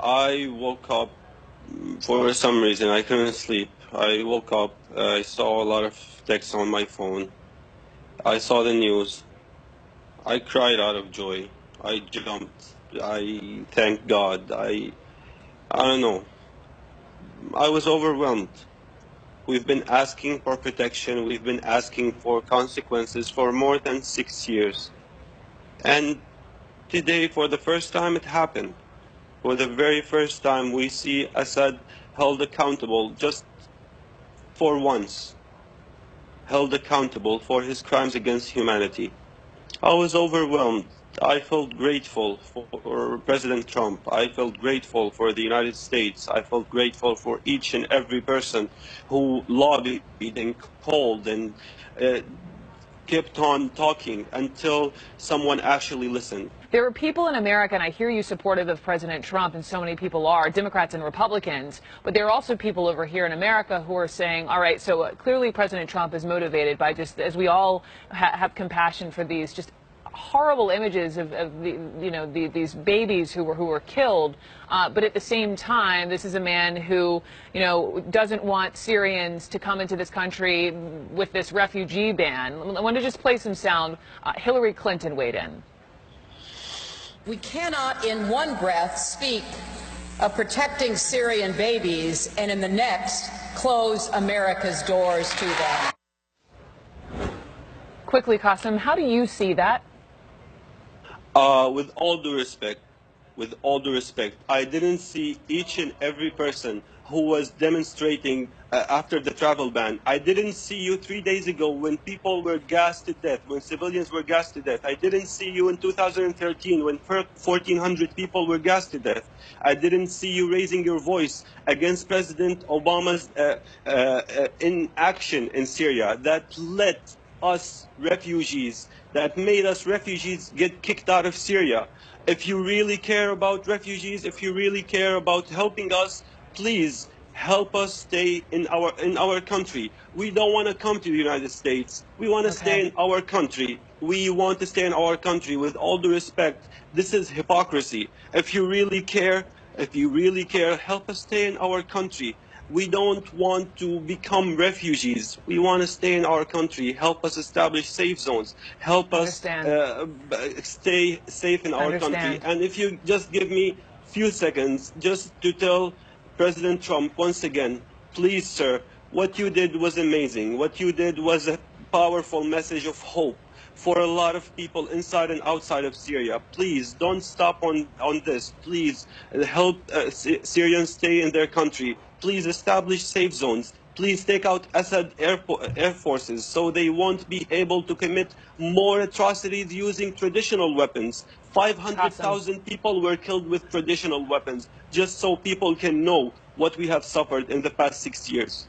I woke up for some reason. I couldn't sleep. I woke up. I saw a lot of texts on my phone. I saw the news. I cried out of joy. I jumped. I thanked God. I don't know. I was overwhelmed. We've been asking for protection. We've been asking for consequences for more than 6 years. And today, for the first time, it happened. For the very first time, we see Assad held accountable just for once. Held accountable for his crimes against humanity. I was overwhelmed. I felt grateful for President Trump. I felt grateful for the United States. I felt grateful for each and every person who lobbied and called and kept on talking until someone actually listened. There are people in America, and I hear you supportive of President Trump, and so many people are, Democrats and Republicans, but there are also people over here in America who are saying, all right, so clearly President Trump is motivated by just, as we all have compassion for these just horrible images of these babies who were killed, but at the same time, this is a man who, doesn't want Syrians to come into this country with this refugee ban. I want to just play some sound. Hillary Clinton weighed in. We cannot in one breath speak of protecting Syrian babies and in the next close America's doors to them. Quickly, Qasim, how do you see that? With all due respect, I didn't see each and every person who was demonstrating after the travel ban. I didn't see you 3 days ago when people were gassed to death, when civilians were gassed to death. I didn't see you in 2013 when 1,400 people were gassed to death. I didn't see you raising your voice against President Obama's inaction in Syria that led us refugees, that made us refugees get kicked out of Syria. If you really care about refugees, if you really care about helping us, please help us stay in our country. We don't want to come to the United States. We want to stay in our country. We want to stay in our country. With all due respect, this is hypocrisy. If you really care, help us stay in our country. We don't want to become refugees. We want to stay in our country. Help us establish safe zones. Help us stay safe in our country. And if you just give me a few seconds just to tell President Trump once again, please, sir, what you did was amazing. What you did was a powerful message of hope for a lot of people inside and outside of Syria. Please don't stop on this. Please help Syrians stay in their country. Please establish safe zones. Please take out Assad air forces so they won't be able to commit more atrocities using traditional weapons. 500,000 people were killed with traditional weapons, just so people can know what we have suffered in the past 6 years.